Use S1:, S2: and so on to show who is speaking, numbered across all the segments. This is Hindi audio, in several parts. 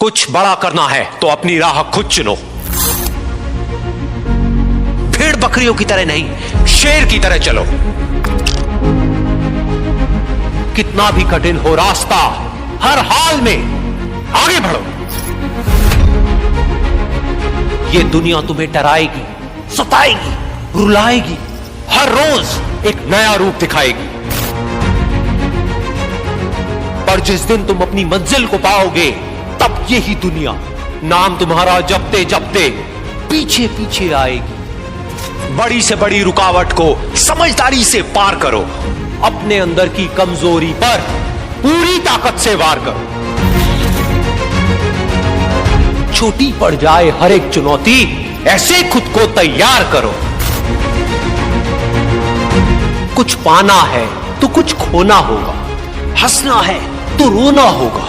S1: कुछ बड़ा करना है तो अपनी राह खुद चुनो। भेड़ बकरियों की तरह नहीं, शेर की तरह चलो। कितना भी कठिन हो रास्ता, हर हाल में आगे बढ़ो। ये दुनिया तुम्हें डराएगी, सताएगी, रुलाएगी, हर रोज एक नया रूप दिखाएगी। पर जिस दिन तुम अपनी मंजिल को पाओगे, तब यही दुनिया नाम तुम्हारा जपते जपते पीछे पीछे आएगी। बड़ी से बड़ी रुकावट को समझदारी से पार करो। अपने अंदर की कमजोरी पर पूरी ताकत से वार करो। छोटी पड़ जाए हर एक चुनौती, ऐसे खुद को तैयार करो। कुछ पाना है तो कुछ खोना होगा, हंसना है तो रोना होगा,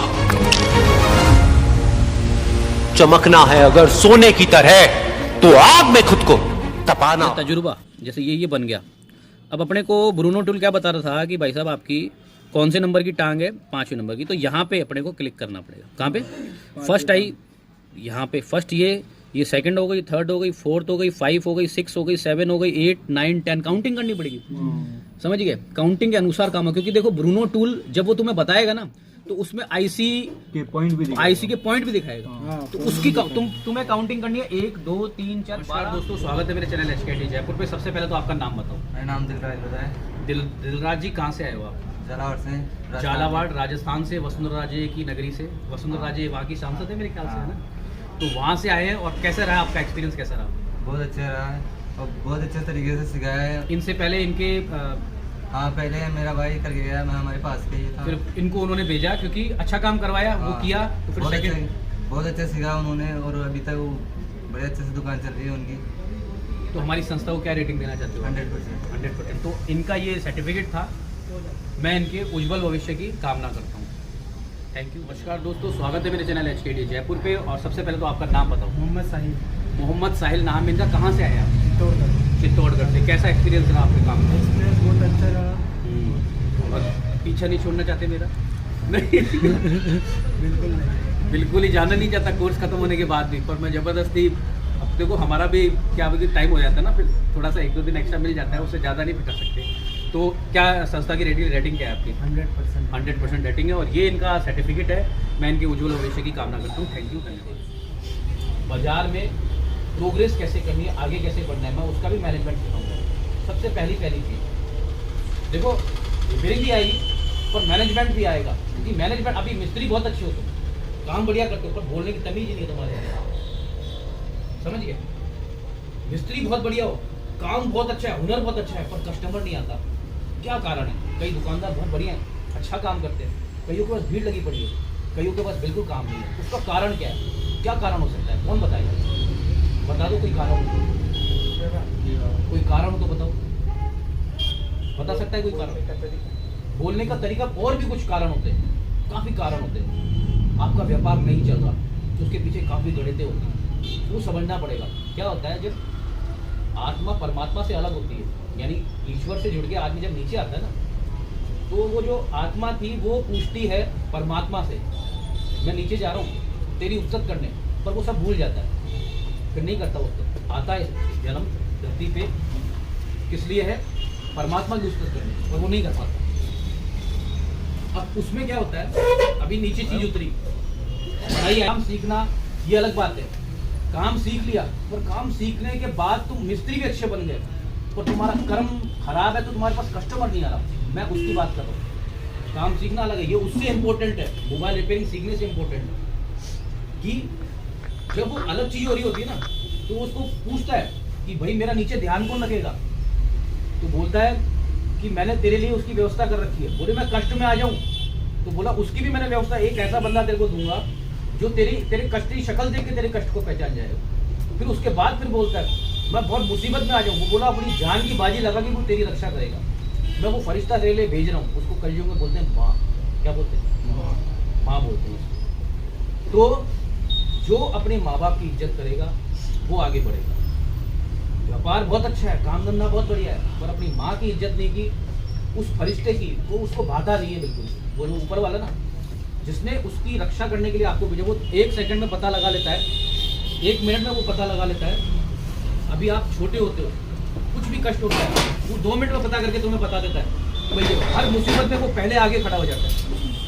S1: चमकना है अगर सोने की तरह तो आग में खुद को तपाना।
S2: तजुर्बा जैसे ये बन गया। अब अपने को ब्रूनो टूल क्या बता रहा था कि भाई साहब आपकी कौन से नंबर की टांग है, 5वें नंबर की। तो यहाँ पे अपने को क्लिक करना पड़ेगा। कहाँ पे? फर्स्ट आई, यहाँ पे फर्स्ट ये सेकंड हो गई, थर्ड हो गई, फोर्थ हो गई, 5 हो गई, 6 हो गई, 7 हो गई, 8, 9, 10 काउंटिंग करनी पड़ेगी। समझ गए? काउंटिंग के अनुसार काम है। क्योंकि देखो ब्रूनो टूल जब वो तुम्हें बताएगा ना, तो उसमें आईसी के पॉइंट भी दिखाएगा। तो उसकी तुम्हें काउंटिंग करनी है 1 2 3 4 5। दोस्तों स्वागत है मेरे चैनल एचकेटी जयपुर पे। सबसे पहले तो आपका नाम बताओ।
S3: मेरा नाम दिलराज है।
S2: दिलराज जी कहाँ से आए हो आप?
S3: झालावाड़ से।
S2: झालावाड़ राजस्थान से, वसुंधरा राजे की नगरी से। वसुंधरा राजे वहाँ की सांसद है मेरे ख्याल से, है ना? तो वहाँ से आए हैं। और कैसा रहा आपका एक्सपीरियंस, कैसा रहा?
S3: बहुत अच्छा रहा है और बहुत अच्छे तरीके से सिखाया है।
S2: इनसे पहले इनके
S3: हाँ, पहले मेरा भाई करके गया, मैं हमारे पास के ही था।
S2: फिर इनको उन्होंने भेजा क्योंकि अच्छा काम करवाया, वो किया, तो फिर
S3: बहुत अच्छा सिखाया उन्होंने। और अभी तक वो बड़े अच्छे से दुकान चल रही है उनकी।
S2: तो हमारी संस्था को क्या रेटिंग देना चाहते हो? 100%। तो इनका ये सर्टिफिकेट था। मैं इनके उज्जवल भविष्य की कामना करता हूँ। Thank you. नमस्कार दोस्तों, स्वागत है मेरे चैनल एचकेटी जयपुर पे। और सबसे पहले तो आपका नाम बताओ।
S4: मोहम्मद साहिल।
S2: मोहम्मद साहिल नाम इनका। कहाँ से आए आप? चित्तौड़गढ़ से। कैसा एक्सपीरियंस रहा आपके काम में?
S4: एक्सपीरियंस बहुत अच्छा रहा।
S2: और पीछा नहीं छोड़ना चाहते मेरा? नहीं
S4: बिल्कुल नहीं,
S2: बिल्कुल ही जाना नहीं चाहता कोर्स खत्म होने के बाद भी। पर मैं ज़बरदस्ती, अब देखो हमारा भी क्या टाइम हो जाता है ना, फिर थोड़ा सा 1-2 दिन एक्स्ट्रा मिल जाता है, उससे ज़्यादा नहीं कर सकते। तो क्या संस्था की रेटिंग क्या है आपकी? 100% रेटिंग है। और ये इनका सर्टिफिकेट है। मैं इनके उज्जवल भविष्य की कामना करता हूँ। Thank you. बाजार में प्रोग्रेस कैसे करनी है, आगे कैसे बढ़ना है, मैं उसका भी मैनेजमेंट सिखाऊंगा। सबसे पहली चीज़ देखो, रिपेयरिंग भी आएगी पर मैनेजमेंट भी आएगा। क्योंकि मैनेजमेंट, अभी मिस्त्री बहुत अच्छे हो तुम, काम बढ़िया करते हो, पर बोलने की तमीज ही नहीं है तुम्हारे। समझ गए? मिस्त्री बहुत बढ़िया हो, काम बहुत अच्छा है, हुनर बहुत अच्छा है, पर कस्टमर नहीं आता। क्या कारण है? कई दुकानदार बहुत बढ़िया हैं, अच्छा काम करते हैं, कईयों के पास भीड़ लगी पड़ी है, कईयों के पास बिल्कुल काम नहीं है। उसका कारण क्या है? क्या कारण हो सकता है? कौन बताएगा? बता दो कोई कारण हो। कोई कारण हो तो बताओ। बता सकता है कोई कारण? बोलने का तरीका। और भी कुछ कारण होते हैं, काफ़ी कारण होते हैं। आपका व्यापार नहीं चल रहा तो उसके पीछे काफ़ी गणितें होती हैं, वो समझना पड़ेगा। क्या होता है, जब आत्मा परमात्मा से अलग होती है, यानी ईश्वर से जुड़ के आदमी जब नीचे आता है ना, तो वो जो आत्मा थी वो पूछती है परमात्मा से, मैं नीचे जा रहा हूँ तेरी उपसत करने, पर वो सब भूल जाता है, फिर नहीं करता। वो आता है जन्म धरती पे किस लिए है? परमात्मा की उपसत करने, पर वो नहीं कर पाता। अब उसमें क्या होता है, अभी नीचे चीज उतरी, पढ़ाई काम सीखना ये अलग बात है। काम सीख लिया, पर काम सीखने के बाद तुम मिस्त्री भी अच्छे बन गए, पर तुम्हारा कर्म खराब है तो तुम्हारे पास कस्टमर नहीं आ रहा। मैं उसकी बात कर रहा हूँ। काम सीखना अलग है, ये उससे इम्पोर्टेंट है। मोबाइल रिपेयरिंग सीखने से इम्पोर्टेंट है कि जब वो अलग चीज हो रही होती है ना, तो उसको पूछता है कि भाई मेरा नीचे ध्यान कौन रखेगा? तो बोलता है कि मैंने तेरे लिए उसकी व्यवस्था कर रखी है। बोले मैं कष्ट में आ जाऊं, तो बोला उसकी भी मैंने व्यवस्था, एक ऐसा बंदा तेरे को दूंगा जो तेरे कष्ट की शक्ल देख के तेरे कष्ट को पहचान जाएगा। फिर उसके बाद फिर बोलता है मैं बहुत मुसीबत में आ जाऊँ, वो बोला अपनी जान की बाजी लगा कि वो तेरी रक्षा करेगा। मैं वो फरिश्ता तेरे लिए भेज रहा हूँ। उसको कलयुग में बोलते हैं माँ। क्या बोलते हैं? माँ बोलते हैं। तो जो अपने माँ बाप की इज्जत करेगा वो आगे बढ़ेगा। व्यापार बहुत अच्छा है, काम धंधा बहुत बढ़िया है, पर अपनी माँ की इज्जत नहीं की, उस फरिश्ते की, वो उसको बाधा नहीं है बिल्कुल। वो जो ऊपर वाला ना, जिसने उसकी रक्षा करने के लिए आपको भेजा, वो 1 सेकंड में पता लगा लेता है, 1 मिनट में वो पता लगा लेता है। अभी आप छोटे होते हो, कुछ भी कष्ट होता है, वो 2 मिनट में पता करके तुम्हें बता देता है। तो भैया हर मुसीबत में वो पहले आगे खड़ा हो जाता है,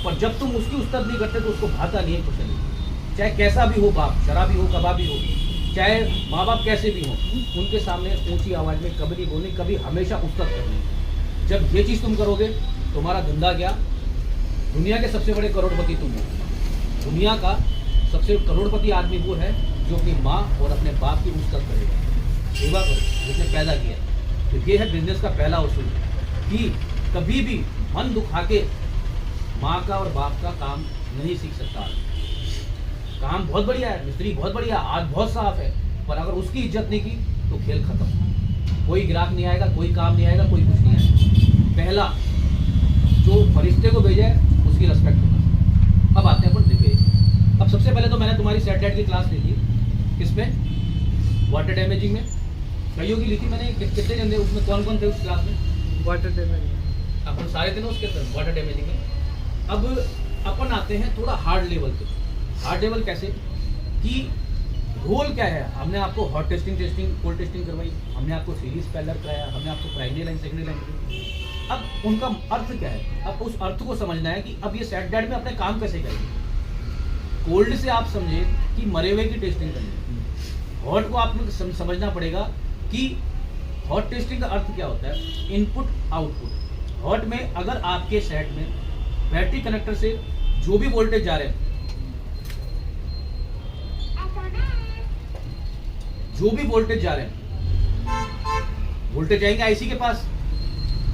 S2: पर जब तुम उसकी उस्तत नहीं करते तो उसको भाता नहीं है कुछ नहीं। चाहे कैसा भी हो बाप, शराबी हो, कबाबी हो, चाहे माँ बाप कैसे भी हों, उनके सामने ऊंची आवाज़ में कभी नहीं बोलनी, कभी हमेशा उस्तत करनी। जब ये चीज़ तुम करोगे, तुम्हारा धंधा क्या, दुनिया के सबसे बड़े करोड़पति तुम हो। दुनिया का सबसे करोड़पति आदमी वो है जो अपनी माँ और अपने बाप की उस्तत करेगा, सेवा करो, जिसने पैदा किया। तो ये है बिजनेस का पहला उसूल कि कभी भी मन दुखा के माँ का और बाप का काम नहीं सीख सकता। काम बहुत बढ़िया है, मिस्त्री बहुत बढ़िया, आज बहुत साफ है, पर अगर उसकी इज्जत नहीं की तो खेल खत्म। कोई ग्राहक नहीं आएगा, कोई काम नहीं आएगा, कोई कुछ नहीं आएगा। पहला जो फरिश्ते को भेजा है उसकी रिस्पेक्ट होना। अब आते हैं अपन दिखे। अब सबसे पहले तो मैंने तुम्हारी सेट डेट की क्लास ली थी, किसमें, वाटर डैमेजिंग में। कईयों की ली थी मैंने। कितने जन थे उसमें, कौन कौन थे उस क्लास में?
S4: वाटर डैमेज
S2: अपन सारे थे ना उसके अंदर, वाटर डैमेजिंग में। अब अपन आते हैं थोड़ा हार्ड लेवल पे। हार्ड लेवल कैसे कि रोल क्या है। हमने आपको हॉट टेस्टिंग, कोल्ड टेस्टिंग करवाई, हमने आपको सीरीज पैलर कराया, हमने आपको प्राइमरी लाइन, सेकेंडरी लाइन कराई। अब उनका अर्थ क्या है, अब उस अर्थ को समझना है कि अब ये सेट डेट में अपने काम कैसे करेंगे। कोल्ड से आप समझे कि मरे हुए की टेस्टिंग करनी। हॉट को आपको समझना पड़ेगा कि हॉट टेस्टिंग का अर्थ क्या होता है, इनपुट आउटपुट। हॉट में अगर आपके सेट में बैटरी कनेक्टर से जो भी वोल्टेज जा रहे हैं, जो भी वोल्टेज जा रहे हैं, वोल्टेज जाएंगे आईसी के पास,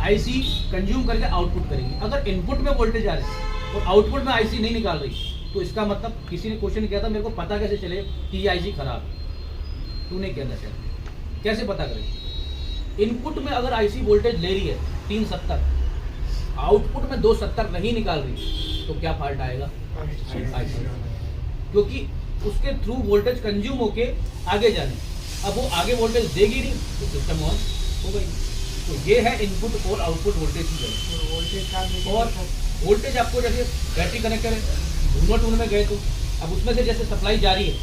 S2: आईसी कंज्यूम करके आउटपुट करेंगे। अगर इनपुट में वोल्टेज आ रहे हैं और आउटपुट में आईसी नहीं निकाल रही, तो इसका मतलब किसी ने क्वेश्चन किया था मेरे को, पता कैसे चले कि ये आईसी खराब है। तूने कहना चाहिए कैसे पता करें। इनपुट में अगर आईसी वोल्टेज ले रही है 370, आउटपुट में 270 नहीं निकाल रही, तो क्या फॉल्ट आएगा, आईसी, क्योंकि उसके थ्रू वोल्टेज कंज्यूम होके आगे जाने। अब वो आगे वोल्टेज देगी नहीं तो सिस्टम ऑन हो गई। तो ये है इनपुट और आउटपुट वोल्टेज की जरूरत। और वोल्टेज आपको जैसे बैटरी कनेक्टर है, धूम में गए तो अब उसमें से जैसे सप्लाई जा रही है,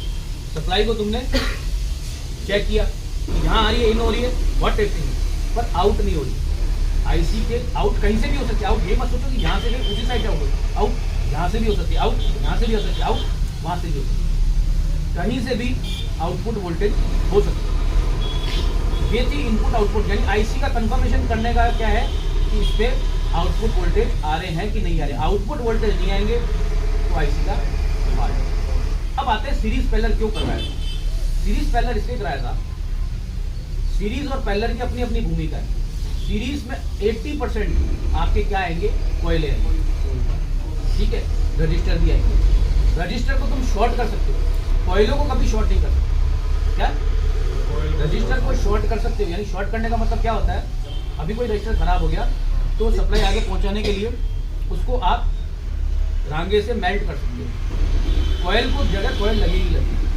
S2: सप्लाई को तुमने चेक किया कि यहाँ आ रही है, इन हो रही है, बहुत टेस्टिंग, पर आउट नहीं हो रही। आईसी के आउट कहीं से भी हो सकती है। आउट ये मत सोचो कि यहाँ से भी उसी साइड आउट, आउट यहाँ से भी हो सकती है, आउट यहाँ से भी हो सकती है, आउट वहाँ से भी हो सकती है, कहीं से भी आउटपुट वोल्टेज हो सकती है। ये थी इनपुट आउटपुट, यानी आईसी का कंफर्मेशन करने का क्या है कि इस पे आउटपुट वोल्टेज आ रहे हैं कि नहीं आ रहे। आउटपुट वोल्टेज नहीं आएंगे तो आईसी का फॉल्ट। अब आते हैं सीरीज पैरेलल क्यों करवाया था। सीरीज पैरेलल इसलिए कराया था, सीरीज और पैरेलल की अपनी अपनी भूमिका है। सीरीज में 80% आपके क्या आएंगे, कोयले आएंगे, ठीक है, रजिस्टर भी आएंगे। रजिस्टर को तुम शॉर्ट कर सकते हो, कोयलों को कभी शॉर्ट नहीं कर सकते। क्या, रजिस्टर को शॉर्ट कर सकते हो, यानी शॉर्ट करने का मतलब क्या होता है, अभी कोई रजिस्टर खराब हो गया तो सप्लाई आगे पहुंचाने के लिए उसको आप रांगे से मेल्ट कर सकते हो। कोयल को जगह कोयल लगेगी लगेगी।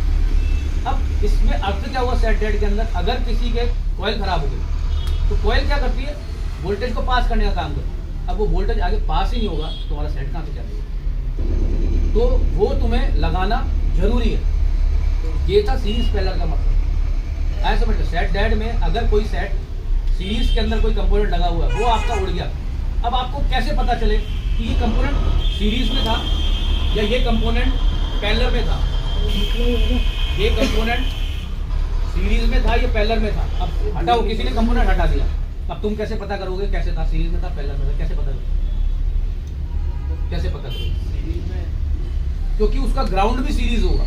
S2: अब इसमें अर्थ क्या हुआ सेट डेट के अंदर, अगर किसी के कोयल खराब हो गई तो कोयल क्या करती है, वोल्टेज को पास करने का काम करती है। अब वो वोल्टेज आगे पास ही नहीं होगा तो हमारा सेट कहाँ से चलेगा, तो वो तुम्हें लगाना जरूरी है। ये था सीरीज पैरेलल का मतलब। ऐसा समझो, सेट डेट में अगर कोई सेट सीरीज के अंदर कोई कंपोनेंट लगा हुआ है, वो आपका उड़ गया, अब आपको कैसे पता चले कि ये कंपोनेंट सीरीज में था या ये कंपोनेंट पैरेलल में था। ये कंपोनेंट सीरीज में था, ये पैरेलल में था। अब हटाओ, किसी ने कंपोनेंट हटा दिया, अब तुम कैसे पता करोगे कैसे था, सीरीज में था पैरेलल में था, कैसे पता करोगे, कैसे पता करोगे सीरीज में, क्योंकि उसका ग्राउंड भी सीरीज होगा।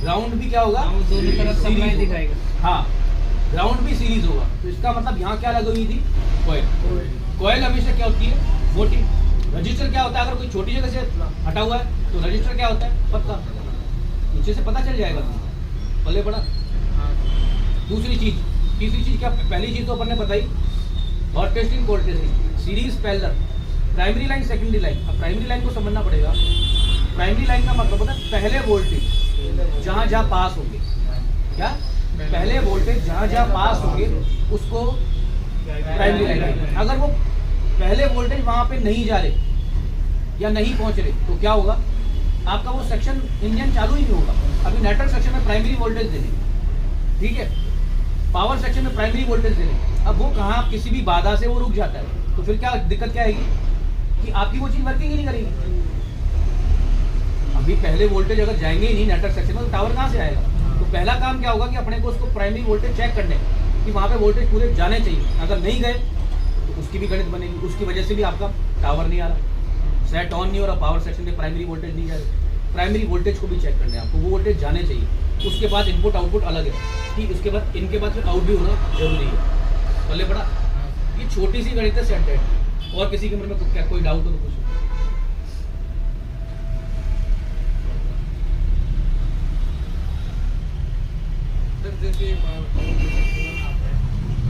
S2: ग्राउंड भी क्या होगा,
S4: दोनों तरफ सप्लाई दिखाएगा।
S2: हाँ, ग्राउंड भी सीरीज होगा। तो इसका मतलब यहाँ क्या लगी हुई थी, कोयल। कोयल हमेशा क्या होती है, मोटी। रजिस्टर क्या होता है, अगर कोई छोटी जगह से हटा हुआ है तो रजिस्टर क्या होता है, पतला, नीचे से पता चल जाएगा पल्ले पड़ा। दूसरी चीज, तीसरी चीज क्या, पहली चीज तो अपन ने बताई hot testing, cold testing, series parallel, primary line, secondary line. अब प्राइमरी लाइन को समझना पड़ेगा। प्राइमरी लाइन का मतलब होता है पहले वोल्टेज जहाँ जहाँ पास होंगे, क्या, पहले वोल्टेज जहाँ जहाँ पास होंगे उसको प्राइमरी लाइन। अगर वो पहले वोल्टेज वहाँ पे नहीं जा रहे, या नहीं पहुंच रहे तो क्या होगा, आपका वो सेक्शन इंजन चालू ही नहीं होगा। अभी नेटवर्क सेक्शन में प्राइमरी वोल्टेज देने, ठीक है, पावर सेक्शन में प्राइमरी वोल्टेज देने, अब वो कहाँ किसी भी बाधा से वो रुक जाता है, तो फिर क्या दिक्कत क्या आएगी कि आपकी वो चीज वर्किंग ही नहीं करेगी। अभी पहले वोल्टेज अगर जाएंगे ही नहीं नेटवर्क सेक्शन में तो टावर कहाँ से आएगा। तो पहला काम क्या होगा कि अपने को उसको प्राइमरी वोल्टेज चेक करने कि वहाँ पे वोल्टेज पूरे जाने चाहिए। अगर नहीं गए तो उसकी भी गणित बनेगी, उसकी वजह से भी आपका टावर नहीं आ रहा, सेट ऑन नहीं हो रहा, पावर सेक्शन में प्राइमरी वोल्टेज नहीं जा रही। प्राइमरी वोल्टेज को भी चेक करना है आपको, वो वोल्टेज जाने चाहिए। उसके बाद इनपुट आउटपुट अलग है, ठीक, उसके बाद इनके बाद फिर आउट भी होना जरूरी है। पहले पड़ा, ये छोटी सी गणित है सेट डेट। और किसी के मन में क्या कोई डाउट हो तो पूछो।
S5: जैसे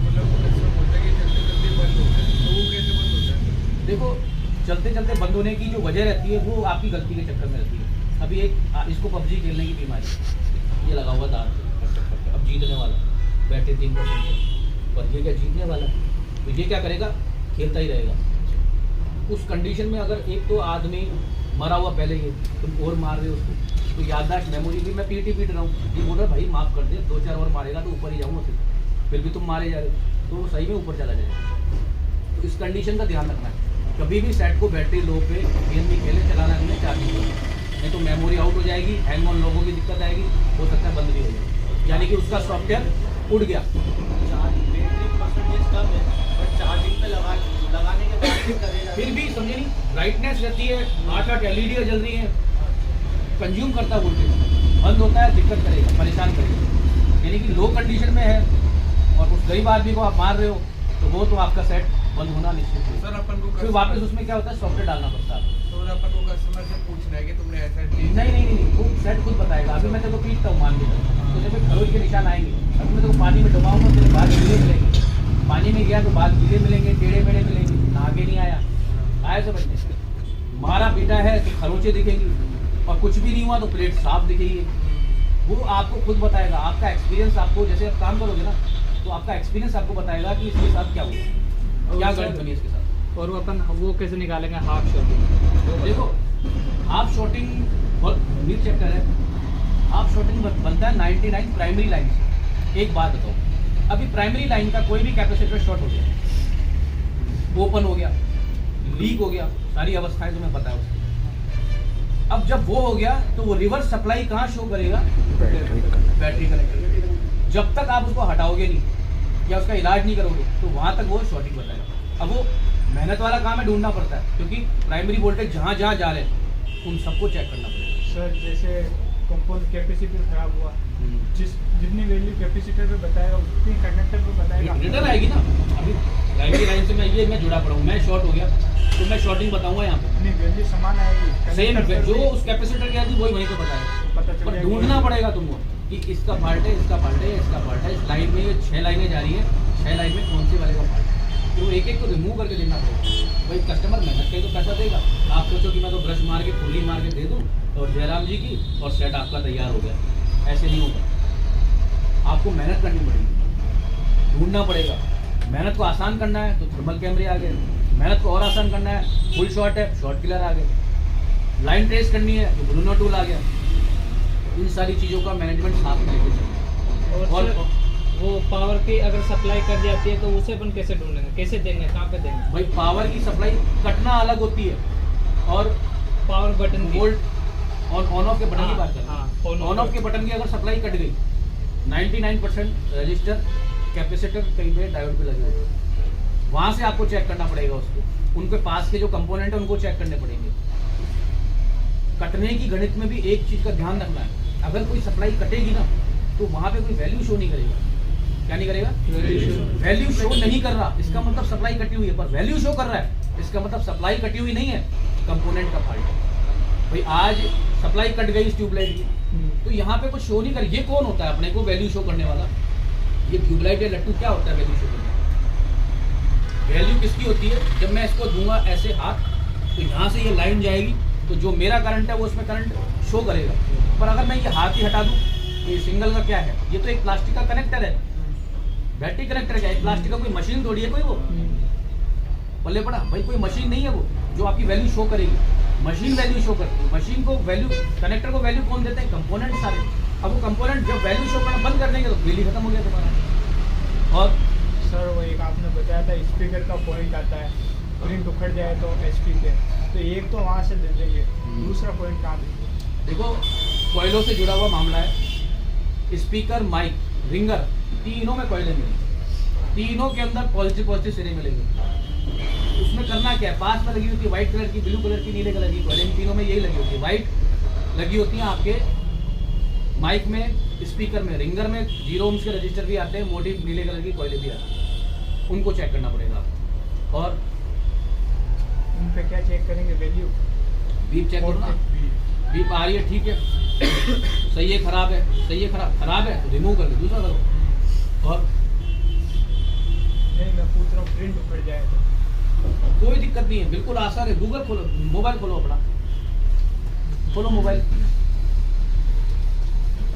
S5: मतलब बोलता है कि चलते चलते बंद होता है, तो वो कैसे बंद होता है?
S2: देखो, चलते चलते बंद होने की जो वजह रहती है वो आपकी गलती के चक्कर में रहती है। अभी एक इसको पबजी खेलने की बीमारी, ये लगा हुआ दांत, अब जीतने वाला, बैठे 3% पर ये क्या जीतने वाला, तो ये क्या करेगा, खेलता ही रहेगा। उस कंडीशन में अगर एक तो आदमी मरा हुआ पहले ही, तुम और मार रहे हो उसको, तो याददाश्त मेमोरी भी मैं पीट रहा हूँ, ये बोल रहा है भाई माफ़ कर दे, 2-4 और मारेगा तो ऊपर ही जाऊँगा, फिर भी तुम मारे जा रहे हो, तो सही में ऊपर चला जाएगा। तो इस कंडीशन का ध्यान रखना है। कभी भी सेट को बैटरी लो पे गेम नहीं खेले, चलाना नहीं है, चार्जिंग करो, नहीं तो मेमोरी आउट हो जाएगी, हैंग ऑन लोगों की दिक्कत आएगी, हो सकता है बंद भी हो जाए, यानी कि उसका सॉफ्टवेयर उड़ गया। फिर भी समझे नहीं, ब्राइटनेस रहती है, 8-8 LED जल रही है, कंज्यूम करता है वोल्टेज, बंद होता है दिक्कत करेगा, परेशान करेगा। यानी कि लो कंडीशन में है और उस गरीब आदमी को आप मार रहे हो, तो वो तो आपका सेट बंद होना निश्चित है।
S5: सर अपन को
S2: फिर वापस उसमें क्या होता है, सॉफ्टवेयर डालना पड़ता है।
S5: तो अपन को कस्टमर से पूछना है कि तुमने ऐसा
S2: नहीं, वो सेट खुद बताएगा। अभी मैं तेरे को पीटता हूँ मान के, तो जब खरोच के निशान आएंगे, अभी मैं तेरे को पानी में डुबाऊंगा, तेरे बाल गीले मिलेंगे, पानी में गया तो बाल गीले मिलेंगे, टेढ़े मेढ़े मिलेंगे, नहा के नहीं आया समझने, मारा पीटा है तो खरोचे दिखेंगी, और कुछ भी नहीं हुआ तो प्लेट साफ दिखेगी। वो आपको खुद बताएगा, आपका एक्सपीरियंस, आपको जैसे आप काम करोगे ना तो आपका एक्सपीरियंस आपको बताएगा कि इसके साथ क्या हुआ, क्या गलत बनी इसके साथ।
S4: और वो अपन वो कैसे निकालेंगे हाफ शॉटिंग?
S2: देखो, हाफ शॉटिंग बहुत नीट चैप्टर है। हाफ शॉटिंग बनता है 99 प्राइमरी लाइन से। एक बात बताओ, अभी प्राइमरी लाइन का कोई भी कैपेसिटर शॉर्ट हो गया, ओपन हो गया, लीक हो गया, सारी अवस्थाएं तुम्हें पता है उसकी। अब जब वो हो गया तो वो रिवर्स सप्लाई कहाँ शो करेगा, बैटरी कनेक्टर। जब तक आप उसको हटाओगे नहीं या उसका इलाज नहीं करोगे तो वहाँ तक वो शॉर्टिंग बताएगा। अब वो मेहनत वाला काम है, ढूंढना पड़ता है, क्योंकि प्राइमरी वोल्टेज जहाँ जहाँ जा रहे हैं उन सबको चेक करना पड़ेगा।
S6: सर जैसे कंपाउंड कैपेसिटर खराब हुआ, जितनी वैल्यू कैपेसिटर पे बताएगा उतनी कंडक्टर पे बताएगा,
S2: रिटर्न आएगी ना। अभी प्राइमरी लाइन से मैं जुड़ा पड़ा हूँ, मैं शॉर्ट हो गया तो मैं शॉर्टिंग बताऊंगा यहाँ पे,
S6: नहीं वैल्यू समान आएगी,
S2: सेम
S6: connector
S2: जो
S6: पे
S2: उस कैपेसिटर की आती वही वहीं पे बताएगा।
S6: पता चल
S2: पर
S6: जाएगा।
S2: ढूंढना पड़ेगा तुमको कि इसका पार्ट है, इसका पार्ट है, इसका पार्ट है। इस लाइन में ये 6 लाइनें जा रही हैं, 6 लाइन में कौन से वाले का पार्ट है, तो एक एक को रिमूव करके देना पड़ेगा। भाई कस्टमर मेहनत के तो पैसा देगा, आप सोचो कि मैं तो ब्रश मार के फुल्ली मार के दे दूँ और जयराम जी की और सेट आपका तैयार हो गया, ऐसे नहीं होगा। आपको मेहनत करनी पड़ेगी, ढूंढना पड़ेगा। मेहनत को आसान करना है तो थर्मल कैमरे आ गए, मेहनत को और आसान करना है, फुल शॉट है, शॉट किलर आ गए, लाइन ट्रेस करनी है तो ब्रूनो टूल आ गया। इन सारी चीज़ों का मैनेजमेंट साथ में लेके चलना।
S4: और वो पावर की अगर सप्लाई कर जाती है तो उसे अपन कैसे ढूंढेंगे, कैसे देंगे, कहाँ पे देंगे?
S2: भाई पावर की सप्लाई कटना अलग होती है और
S4: पावर बटन की
S2: वोल्ट ऑन ऑफ के बटन की बात
S4: हाँ,
S2: करें, ऑन ऑफ के बटन की अगर सप्लाई कट गई, 99% रजिस्टर कैपेसिटर कहीं पे डायोड पे लगे हुए, वहाँ से आपको चेक करना पड़ेगा उसको। उनके पास के जो कंपोनेंट है उनको चेक करने पड़ेंगे। कटने की गणित में भी एक चीज़ का ध्यान रखना है, अगर कोई सप्लाई कटेगी ना तो वहाँ पे कोई वैल्यू शो नहीं करेगा। क्या नहीं करेगा? वैल्यू शो नहीं कर रहा, इसका मतलब सप्लाई कटी हुई है। पर वैल्यू शो कर रहा है, इसका मतलब सप्लाई कटी हुई नहीं है, कंपोनेंट का फॉल्ट है। भाई आज सप्लाई कट गई इस ट्यूबलाइट की, तो यहाँ पे कुछ शो नहीं कर। ये कौन होता है अपने को वैल्यू शो करने वाला? ये ट्यूबलाइट या लट्टू क्या होता है वैल्यू शो करने? वैल्यू किसकी होती है? जब मैं इसको दूंगा ऐसे हाथ, तो यहाँ से ये लाइन जाएगी, तो जो मेरा करंट है वो उसमें करंट शो करेगा। पर अगर मैं ये हाथ ही हटा दूँ, ये सिंगल का क्या है? ये तो एक प्लास्टिक का कनेक्टर है, बैटरी कनेक्टर क्या है? प्लास्टिक का कोई मशीन थोड़ी है कोई, वो पल्ले पड़ा भाई, कोई मशीन नहीं है वो जो आपकी वैल्यू शो करेगी। मशीन वैल्यू शो करती है। मशीन को वैल्यू, कनेक्टर को वैल्यू कौन देते हैं? कंपोनेंट सारे। अब वो कंपोनेंट जब वैल्यू शो करना बंद कर देंगे तो बिल ही खत्म हो गया तुम्हारा। और
S6: सर वो एक आपने बताया था स्पीकर का पॉइंट आता है, प्रिंट उखड़ जाए तो एचपी पे, तो एक तो वहाँ से दे देंगे, दूसरा पॉइंट कहाँ देंगे?
S2: देखो कोयलों से जुड़ा हुआ मामला है। स्पीकर, माइक, रिंगर, तीनों में कोयले मिलेंगे, तीनों के अंदर पॉजिटिव सिरे मिलेंगे। उसमें करना क्या है? पास में लगी होती है व्हाइट कलर की, ब्लू कलर की, नीले कलर की कोयले, इन तीनों में यही लगी होती है। व्हाइट लगी होती है आपके माइक में, स्पीकर में, रिंगर में 0 ohms के रजिस्टर भी आते हैं, मोटी नीले कलर की कोयले भी आते हैं, उनको चेक करना पड़ेगा आपको। और
S6: उन पे क्या चेक करेंगे? वैल्यू
S2: बीप चेक करो ना, बीप आ रही है ठीक है, सही है खराब है, सही है खराब है तो रिमूव कर दो, दूसरा करो। और
S6: नहीं, मैं पूछ रहा हूँ प्रिंट उखड़ जाए तो?
S2: कोई दिक्कत नहीं है, बिल्कुल आसान है। गूगल खोलो, मोबाइल खोलो अपना, खोलो मोबाइल,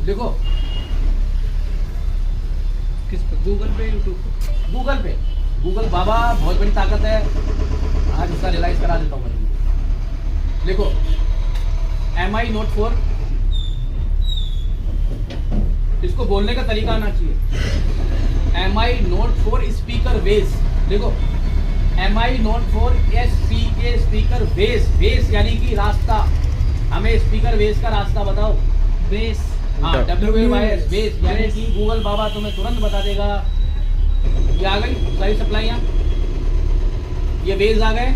S2: देखो
S4: किस पे? गूगल पे, यूट्यूब पे?
S2: गूगल पे। गूगल बाबा बहुत बड़ी ताकत है, आज इसका रियलाइज करा देता हूँ मैं। देखो MI Note 4, इसको बोलने का तरीका आना चाहिए। MI Note 4 स्पीकर बेस, देखो MI Note 4 SPK speaker base, base यानी कि रास्ता। हमें स्पीकर बेस का रास्ता बताओ।
S4: बेस,
S2: हाँ, WAS बेस, यानी कि गूगल बाबा तुम्हें तुरंत बता देगा। ये आ गई सारी सप्लाइयाँ, ये बेस आ गए।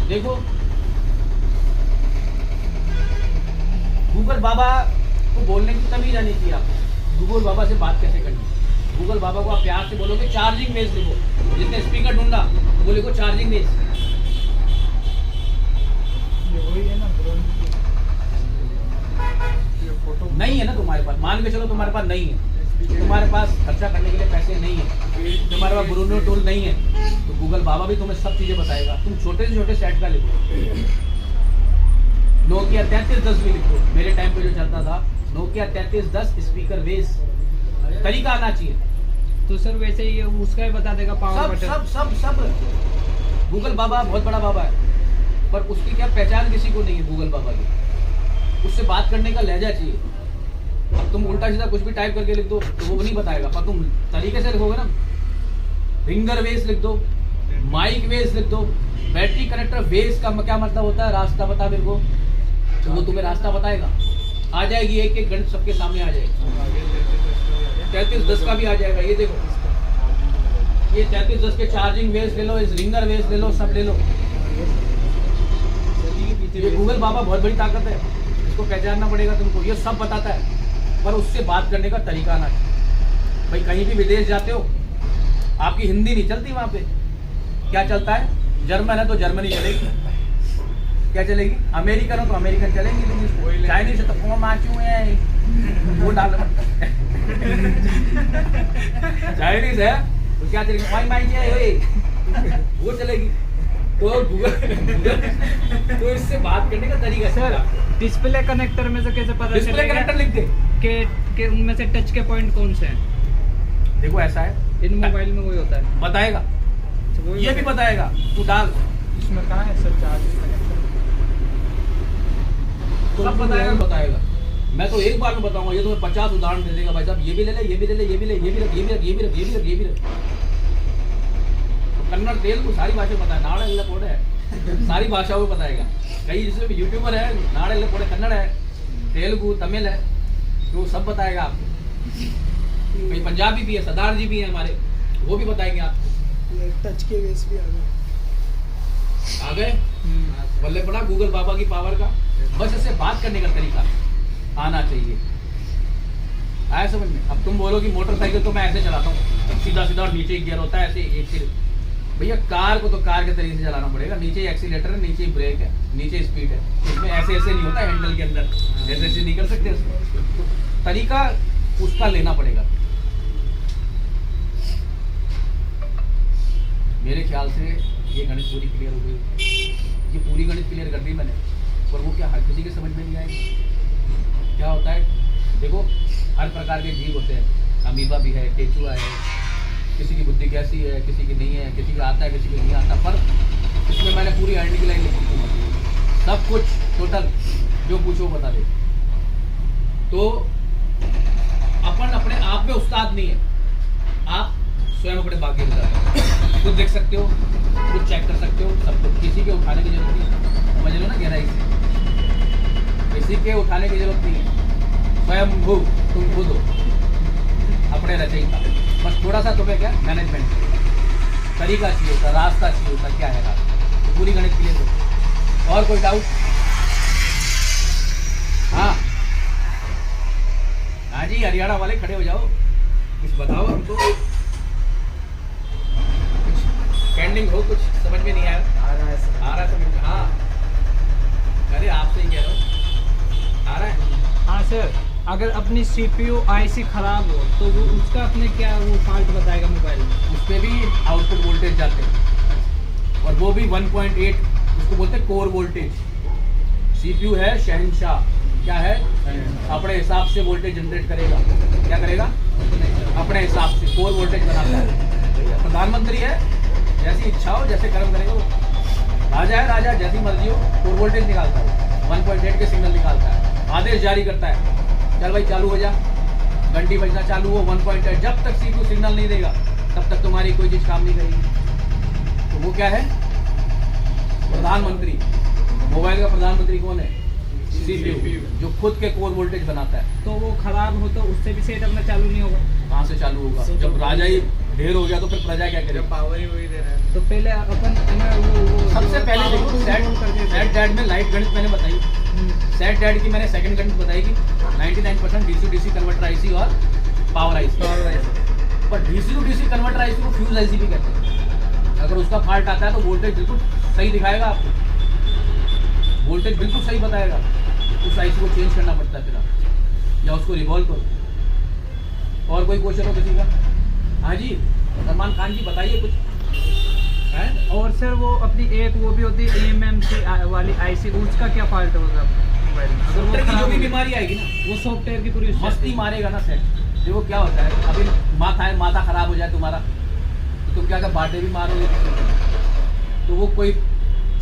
S2: देखो गूगल बाबा को बोलने की तमीज आनी चाहिए आपको। गूगल बाबा से बात कैसे करनी? गूगल बाबा को आप प्यार से बोलोगे चार्जिंग बेस लिखो, जितने स्पीकर ढूंढा वो लिखो चार्जिंग बेस।
S6: ये वही है ना ड्रोन की? ये फोटो
S2: नहीं है ना तुम्हारे पास, मान के चलो तुम्हारे पास नहीं है, तुम्हारे पास खर्चा करने के लिए पैसे नहीं है, तुम्हारे पास ब्रूनो टूल नहीं है, तो गूगल बाबा भी तुम्हें सब चीजें बताएगा। तुम छोटे से छोटे सेट का लिखो, नोकिया 3310 भी लिखो, मेरे टाइम पे जो चलता था नोकिया 3310 स्पीकर बेस, तरीका आना चाहिए।
S4: तो सर वैसे ही उसका ही बता देगा पावर
S2: सब
S4: बटन।
S2: सब सब सब गूगल बाबा बहुत बड़ा बाबा है, पर उसकी क्या पहचान किसी को नहीं है गूगल बाबा की। उससे बात करने का लहजा चाहिए। अब तुम उल्टा सीधा कुछ भी टाइप करके लिख दो तो वो नहीं बताएगा, पर तुम तरीके से लिखोगे ना, रिंगर वेस लिख दो, माइक वेस लिख दो, बैटरी कनेक्टर वेस का क्या मतलब होता है, रास्ता बता मेरे को, तो वो तुम्हें रास्ता बताएगा। आ जाएगी एक एक गणित सबके सामने आ जाएगी। 3310 का भी आ जाएगा, ये देखो, ये 3310 के चार्जिंग वेस ले लो, इस रिंगर वेस ले लो, सब ले लो। ये गूगल बाबा बहुत बड़ी ताकत है, इसको पहचानना पड़ेगा तुमको, ये सब बताता है, पर उससे बात करने का तरीका आना चाहिए। भाई कहीं भी विदेश जाते हो, आपकी हिंदी नहीं चलती वहाँ पे, क्या चलता है? जर्मन है तो जर्मनी चलेगी, क्या चलेगी? अमेरिकन हो तो अमेरिकन चलेंगी, चाइनीज है तो फोन माचू है वो डाल, चाइनीज है तो क्या चलेगी? माई माई है वो चलेगी। तो गूगल तो इससे बात करने का तरीका
S4: सर डिस्प्ले कनेक्टर में से कैसे पता
S2: डिस्प्ले
S4: चलेगा
S2: कनेक्टर लिख दे
S4: कि उनमें से टच के पॉइंट कौन से हैं?
S2: देखो ऐसा है,
S4: इन मोबाइल में वही होता है,
S2: बताएगा, ये भी बताएगा, तू डाल,
S6: इसमें कहाँ है सर चार्ज कनेक्टर?
S2: सब बताएगा। मैं तो एक बार में बताऊंगा, ये तुम्हें 50 उदाहरण दे देगा भाई साहब, ये भी ले ले, ये भी ले ले, ये भी ले, ये भी रख, ये भी रख, ये भी रख, ये भी रख, ये भी रख। कन्नड़ तेलुगु सारी भाषा पता है, नाड़े पोड़े है, सारी भाषाओं में बताएगा। कई जैसे यूट्यूबर है, नाड़े पोड़े कन्नड़ है, तेलुगु, तमिल है, तो सब बताएगा आपको। कई पंजाबी भी है, सरदार जी भी है हमारे, वो भी बताएंगे आपको।
S7: टच के वेस भी आ गए।
S2: बल्ले पड़ा गूगल बाबा की पावर का। बस इससे बात करने का तरीका आना चाहिए, आया समझ में? अब तुम बोलो कि मोटरसाइकिल तो मैं ऐसे चलाता हूँ, सीधा सीधा, और नीचे गियर होता है ऐसे एक सिर। भैया कार को तो कार के तरीके से चलाना पड़ेगा, नीचे एक्सीलेटर है, नीचे ब्रेक है, नीचे स्पीड है, इसमें ऐसे ऐसे नहीं होता हैंडल के अंदर, ऐसे ऐसे नहीं कर सकते उसको, तरीका उसका लेना पड़ेगा। मेरे ख्याल से ये गणित पूरी क्लियर हो गई, ये पूरी गणित क्लियर कर दी मैंने, पर वो क्या हर किसी के समझ में नहीं आएगी। क्या होता है, देखो हर प्रकार के जीव होते हैं, अमीबा भी है, केचुआ है, किसी की बुद्धि कैसी है, किसी की नहीं है, किसी का आता है, किसी को नहीं आता, पर इसमें मैंने पूरी आइडेंटिटी लाइन लिखी थी। सब कुछ टोटल जो पूछो बता दे। तो अपन अपने आप में उस्ताद नहीं है, आप स्वयं अपने भाग्य में जाते हो। खुद देख सकते हो, खुद चेक कर सकते हो सब कुछ, किसी के उठाने की जरूरत नहीं है। समझ लो ना गहराई से, किसी के उठाने की जरूरत नहीं है। स्वयं भू तुम खुद हो अपने रचयिता। बस थोड़ा सा तुम्हें क्या मैनेजमेंट तरीका चाहिए होता, रास्ता चाहिए होता, क्या है रास्ता, पूरी गणित के लिए तो। और कोई डाउट? हाँ हाँ जी, हरियाणा वाले खड़े हो जाओ, कुछ बताओ हमको, कुछ पेंडिंग हो, कुछ समझ में नहीं आया।
S3: आ रहा है सर।
S2: आ रहा है समझ में? हाँ, अरे आपसे ही कह रहा हूँ, आ रहा है।
S4: हाँ सर, अगर अपनी CPU IC खराब हो तो वो उसका अपने क्या वो फॉल्ट बताएगा मोबाइल में?
S2: उस पर भी आउटपुट वोल्टेज जाते हैं, और वो भी 1.8, उसको बोलते हैं कोर वोल्टेज। CPU है शहंशाह, क्या है? अपने हिसाब से वोल्टेज जनरेट करेगा। क्या करेगा? अपने हिसाब से कोर वोल्टेज बनाता है। प्रधानमंत्री है, जैसी इच्छा हो जैसे कर्म करेगा वो। राजा है, राजा जैसी मर्जी हो कोर वोल्टेज निकालता है, 1.8 के सिग्नल निकालता है, आदेश जारी करता है, चल भाई चालू हो जा, घंटी बजना चालू हो 1.8। जब तक CPU सिग्नल नहीं देगा तब तक तुम्हारी कोई चीज काम नहीं करेगी। तो वो क्या है? प्रधानमंत्री। मोबाइल का प्रधानमंत्री कौन है? CPU, जो खुद के कोर वोल्टेज बनाता है।
S4: तो वो खराब हो तो उससे भी सेट अपना चालू नहीं होगा?
S2: कहाँ से चालू होगा? जब राजा ही ढेर हो गया तो फिर प्रजा क्या करे?
S5: पावर ही वही दे रहा है।
S4: तो पहले अपन वो
S2: सबसे पहले देखो सेट डैड में लाइट गणित मैंने बताई, सेट डैड की मैंने सेकंड गणित बताई कि 99% DC-DC कन्वर्टर IC और पावर IC। पर DC to DC converter IC को फ्यूज IC भी कहते हैं। अगर उसका फॉल्ट आता है तो वोल्टेज बिल्कुल सही दिखाएगा आपको, वोल्टेज बिल्कुल सही बताएगा, उस IC को चेंज करना पड़ता है फिर आप, या उसको रिवॉल्व करो। और कोई क्वेश्चन हो किसी का? हाँ जी सलमान खान जी बताइए कुछ है?
S4: और सर वो अपनी एक वो भी होती है AMMC वाली IC, उसका क्या फॉल्ट होगा मोबाइल में? अगर वो
S2: सॉफ्टवेयर की जो
S4: खराब
S2: भी
S4: हो-
S2: बीमारी आएगी ना,
S4: वो सॉफ्टवेयर की पूरी
S2: मस्ती मारेगा ना सेट। देखो क्या होता है, अभी माथा खराब हो जाए तुम्हारा तो तुम क्या कर बाटे भी मारोगे, तो वो कोई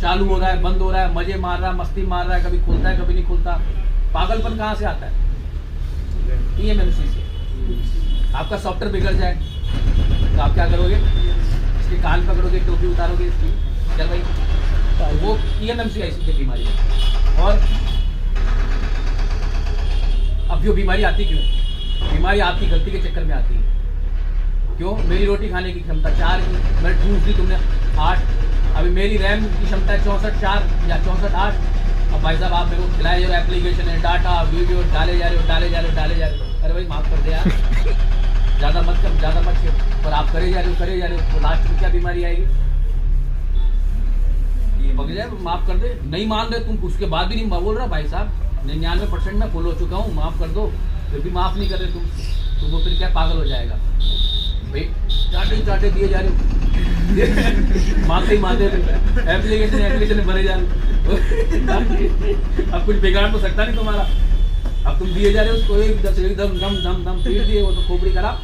S2: चालू हो रहा है, बंद हो रहा है, मजे मार रहा है, मस्ती मार रहा है, कभी खुलता है कभी नहीं खुलता। पागलपन कहाँ से आता है? EMMC से। आपका सॉफ्टवेयर बिगड़ जाए तो आप क्या करोगे? इसके कान पकड़ोगे, टोपी उतारोगे इसकी, चल भाई, तो वो EMMC IC की बीमारी है। और अब जो बीमारी आती क्यों है? बीमारी आपकी गलती के चक्कर में आती है। क्यों? मेरी रोटी खाने की क्षमता 4 की, मैंने ठूस दी तुमने 8, अभी मेरी रैम की क्षमता है 64 या 64 अब भाई साहब आप मेरे को खिलाए जा रहे हो, एप्लीकेशन है, डाटा वीडियो डाले जा रहे हो। अरे भाई माफ कर दे यार, ज़्यादा मत कर, और आप करे जा रहे हो, तो लास्ट में क्या बीमारी आएगी? ये बग जाए, माफ कर दे, नहीं मान रहे तुम, उसके बाद भी नहीं बोल रहा भाई साहब 99% में फुल हो चुका हूँ, माफ कर दो, फिर भी माफ नहीं कर रहे तुम, तो वो फिर क्या पागल हो जाएगा भाई? चाटे दिए जा रहे हो, मानते एप्लीकेशन भरे जा रहे हो। अब कुछ बिगाड़ तो सकता नहीं तुम्हारा, अब तुम दिए जा रहे हो उसको एकदम दम पीट दिए, वो तो खोपड़ी खराब,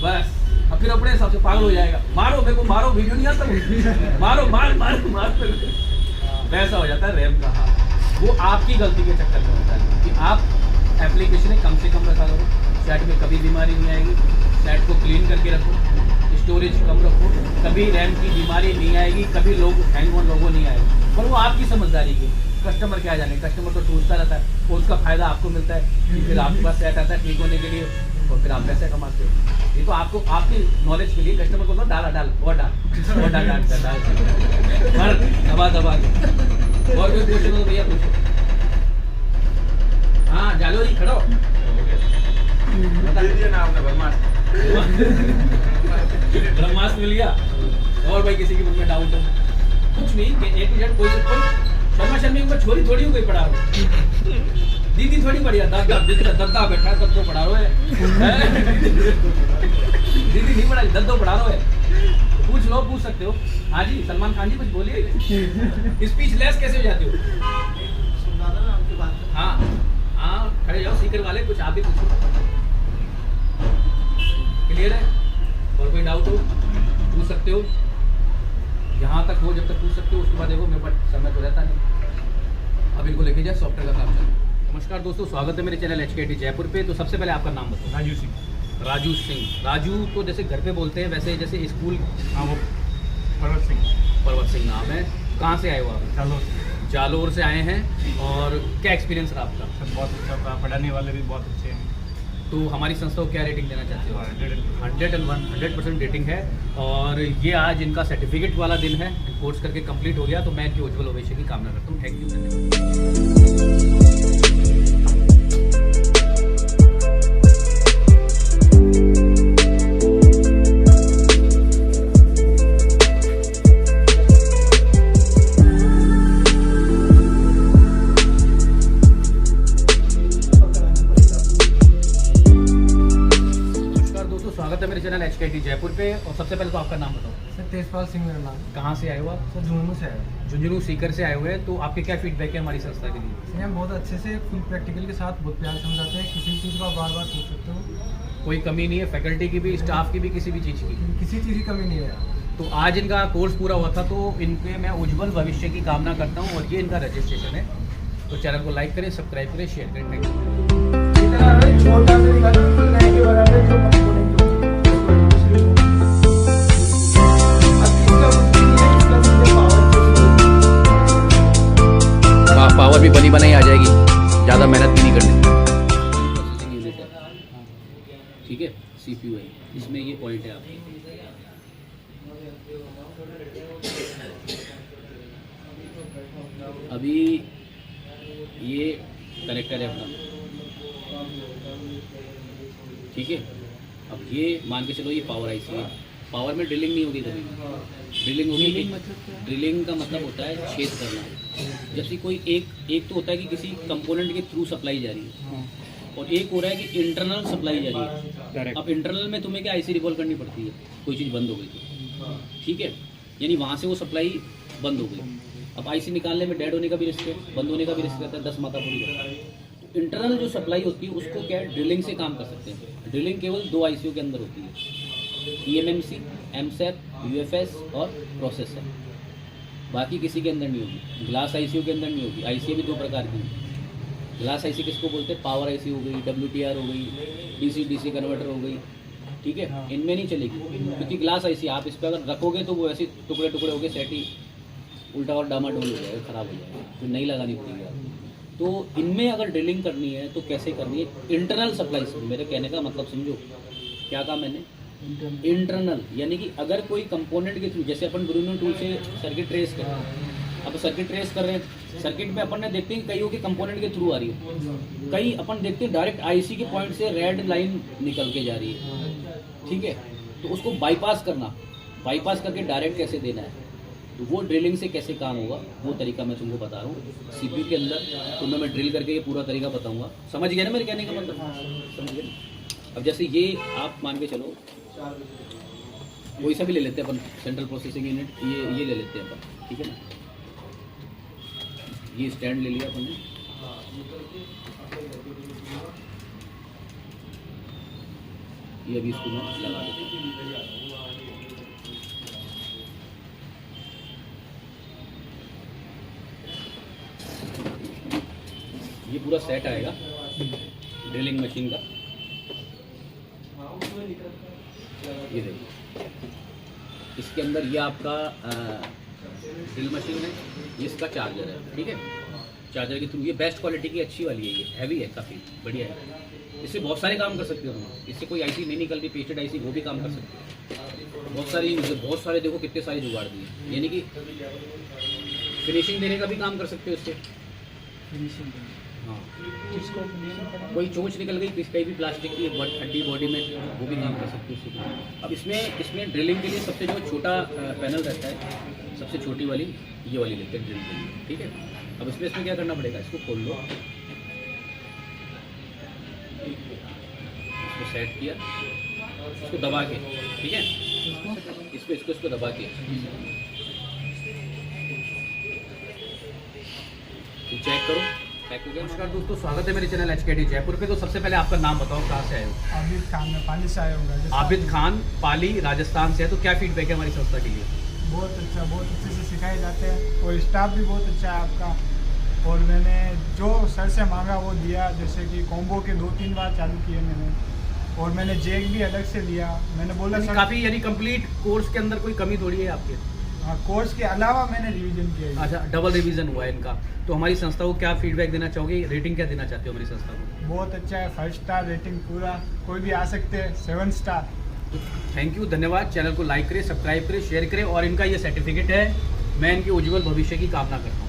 S2: बस अब फिर अपने हिसाब से पागल हो जाएगा। मारो मेरे को, मारो, वीडियो नहीं आता वो, मारो मार वैसा हो जाता है रैम का हाल। वो आपकी गलती के चक्कर में होता है कि आप एप्लीकेशन कम से कम रखा करो, सेट में कभी बीमारी नहीं आएगी, सेट को क्लीन करके रखो, स्टोरेज कम रखो, कभी रैम की बीमारी नहीं आएगी, कभी हैंग ऑन लोगो नहीं आएगा। पर वो आपकी समझदारी की, कस्टमर क्या जाने, कस्टमर तो टूटता रहता है, और उसका फायदा आपको मिलता है, फिर आपके पास सेट आता है ठीक होने के लिए, और फिर आप पैसे कमाते हो। ये तो आपको आपकी नॉलेज के लिए, कस्टमर को तो डाल दबा के। और कोई क्वेश्चन हो तो भैया पूछो। हाँ जालो जी खड़ो,
S5: दे दिया ना आपने
S2: ब्रह्मास्त्र मिल गया। और भाई किसी के मन में डाउट हो? कुछ नहीं, A to Z कोई शर्मा शर्मी को छोरी थोड़ी हो, कोई पढ़ा रहा दीदी थोड़ी बढ़िया, दद्दा बैठा है, सबको पढ़ा रहा है। दीदी नहीं पढ़ा, दद्दो पढ़ा रहा है। पूछ सकते हो। हाँ जी सलमान खान जी कुछ बोलिए। स्पीचलेस कैसे हो जाते हो? हाँ खड़े जाओ, सीकर वाले कुछ आप ही पूछो। क्लियर है? और कोई डाउट हो पूछ सकते हो, यहाँ तक हो जब तक पूछ सकते हो, उसके बाद देखो मेरे पास समय तो रहता नहीं। अब इनको लेके जाए सॉफ्टवेयर का काम चल रहा है। नमस्कार दोस्तों, स्वागत है मेरे चैनल HKT जयपुर पे। तो सबसे पहले आपका नाम बताओ।
S6: राजू सिंह।
S2: राजू सिंह। राजू तो जैसे घर पे बोलते हैं, वैसे जैसे स्कूल
S6: हाँ, वो पर्वत सिंह।
S2: पर्वत सिंह नाम है। कहाँ से आए हो आप?
S6: चलो
S2: जालोर से आए हैं। और क्या एक्सपीरियंस रहा आपका?
S6: सब बहुत अच्छा था, पढ़ाने वाले भी बहुत अच्छे हैं।
S2: तो हमारी संस्था को क्या रेटिंग देना चाहते हो? 101% रेटिंग है। और ये आज इनका सर्टिफिकेट वाला दिन है, कोर्स करके कंप्लीट हो गया। तो मैं इनके उज्जवल भविष्य की कामना करता हूँ। थैंक यू, धन्यवाद। स्वागत है मेरे चैनल HKT जयपुर पे। और सबसे पहले तो आपका नाम बताओ।
S3: सर तेजपाल सिंह मेरा नाम।
S2: कहाँ से आए हो आप?
S3: सर झुंझुनू से आया।
S2: झुंझुनू सीकर से आए हुए हैं। तो आपके क्या फीडबैक है हमारी संस्था के लिए?
S3: सर हम बहुत अच्छे से फुल प्रैक्टिकल के साथ बहुत प्यार समझाते हैं। किसी भी चीज़ को आप बार बार पूछ सकते हो।
S2: कोई कमी नहीं है, फैकल्टी की भी, स्टाफ की भी, किसी भी चीज़ की।
S3: किसी चीज़ की कमी नहीं है।
S2: तो आज इनका कोर्स पूरा हुआ था, तो इनके मैं उज्जवल भविष्य की कामना करता हूँ। और ये इनका रजिस्ट्रेशन है। तो चैनल को लाइक करें, सब्सक्राइब करें, शेयर करें। थैंक
S7: पावर भी बनी बनाई आ जाएगी, ज़्यादा मेहनत भी नहीं करनी। ठीक है, CPU है, इसमें ये पॉइंट है आपके। अभी ये कनेक्टर है अपना, ठीक है। अब ये मान के चलो ये पावर IC है। पावर में ड्रिलिंग नहीं होगी कभी भी। ड्रिलिंग होगी, ड्रिलिंग का मतलब होता है छेद करना। जैसे कोई एक तो होता है कि किसी कंपोनेंट के थ्रू सप्लाई जा रही है, और एक हो रहा है कि इंटरनल सप्लाई जा रही है। अब इंटरनल में तुम्हें क्या IC रिकॉल करनी पड़ती है, कोई चीज़ बंद हो गई तो, ठीक है। यानी वहाँ से वो सप्लाई बंद हो गई। अब IC निकालने में डेड होने का भी रिस्क है, बंद होने का भी रिस्क रहता है, 10 माथा पूरी करता है। इंटरनल जो सप्लाई होती है उसको क्या है, ड्रिलिंग से काम कर सकते हैं। ड्रिलिंग केवल 2 ICU के अंदर होती है, EMMC, MSAP, UFS और प्रोसेसर। बाकी किसी के अंदर नहीं होगी। ग्लास ICU के अंदर नहीं होगी। ICU भी 2 प्रकार की है। ग्लास IC किसको बोलते हैं? पावर IC हो गई, WTR हो गई, DC कन्वर्टर हो गई, ठीक है। इनमें नहीं चलेगी, क्योंकि ग्लास IC आप इस पर अगर रखोगे तो वो ऐसे टुकड़े टुकड़े हो गए, सेट ही उल्टा और डामाडोल हो जाएगा, ख़राब हो जाएगा, तो नई लगानी पड़ेगी आपको। तो इनमें अगर ड्रिलिंग करनी है तो कैसे करनी है? इंटरनल सप्लाई से। मेरे कहने का मतलब समझो, क्या कहा मैंने? इंटरनल, यानी कि अगर कोई कंपोनेंट के थ्रू, जैसे अपन ब्रूनो टूल से सर्किट ट्रेस करते हैं। अब सर्किट ट्रेस कर रहे हैं, सर्किट में अपन ने देखते हैं कईयों के कंपोनेंट के थ्रू आ रही है, कई अपन देखते हैं डायरेक्ट IC के पॉइंट से रेड लाइन निकल के जा रही है, ठीक है। तो उसको बाईपास करना, बाईपास करके डायरेक्ट कैसे देना है, तो वो ड्रिलिंग से कैसे काम होगा, वो तरीका मैं तुमको बता रहा हूँ। CPU के अंदर तुम्हें मैं ड्रिल करके ये पूरा तरीका बताऊँगा। समझ गया ना मेरे कहने का मतलब? समझ गए। अब जैसे ये आप मान के चलो, कोई सा भी ले लेते हैं अपन, सेंट्रल प्रोसेसिंग यूनिट, ये ले लेते हैं अपन, ठीक है ना। ये स्टैंड ले लिया अपन ने, ये अभी इसको मैं लगा देता हूँ। ये पूरा सेट आएगा ड्रिलिंग मशीन का। ये देखिए, इसके अंदर ये आपका ड्रिल मशीन है, ये इसका चार्जर है, ठीक है। चार्जर के थ्रू ये बेस्ट क्वालिटी की अच्छी वाली है, ये हैवी है, काफ़ी बढ़िया है। इससे बहुत सारे काम कर सकते हो तुम। इससे कोई IC नहीं निकलती, पेस्टेड IC, वो भी काम कर सकते हो। बहुत सारे देखो कितने सारे जुगाड़ दिए, यानी कि फिनिशिंग देने का भी काम कर सकते हो इससे। हाँ, कोई चोंच निकल गई कहीं भी प्लास्टिक की हड्डी बॉडी में, वो भी काम कर सकते हो उससे। अब इसमें ड्रिलिंग के लिए सबसे जो छोटा पैनल रहता है, सबसे छोटी वाली ये वाली लेते हैं ड्रिल के लिए, ठीक है। अब इसमें क्या करना पड़ेगा, इसको खोल लो, इसको सेट किया, इसको दबा के, ठीक है, इसको दबा के चेक करो।
S2: नमस्कार दोस्तों, स्वागत है मेरे चैनल HKT जयपुर पे। तो सबसे पहले आपका नाम बताओ, कहाँ से आए हो?
S6: आबिद खान, मैं पाली से आया हूँ।
S2: आबिद खान, पाली, राजस्थान से है। तो क्या फीडबैक है हमारी संस्था के लिए?
S6: बहुत अच्छे से सिखाए जाते हैं और स्टाफ भी बहुत अच्छा है आपका। और मैंने जो सर से मांगा वो दिया, जैसे कि कॉम्बो के 2-3 बार चालू किए मैंने, और मैंने जैक भी अलग से लिया। मैंने बोला सर
S2: काफ़ी यानी कंप्लीट कोर्स के अंदर कोई कमी थोड़ी है आपके?
S6: हाँ, कोर्स के अलावा मैंने रिवीजन किया है।
S2: अच्छा, डबल रिवीजन हुआ है इनका। तो हमारी संस्था को क्या फीडबैक देना चाहोगे, रेटिंग क्या देना चाहते हो हमारी संस्था को?
S6: बहुत अच्छा है, 5 स्टार रेटिंग पूरा, कोई भी आ सकते हैं, 7 स्टार।
S2: थैंक यू, धन्यवाद। चैनल को लाइक करें, सब्सक्राइब करें, शेयर करें, और इनका ये सर्टिफिकेट है, मैं इनके उज्जवल भविष्य की कामना करता हूँ।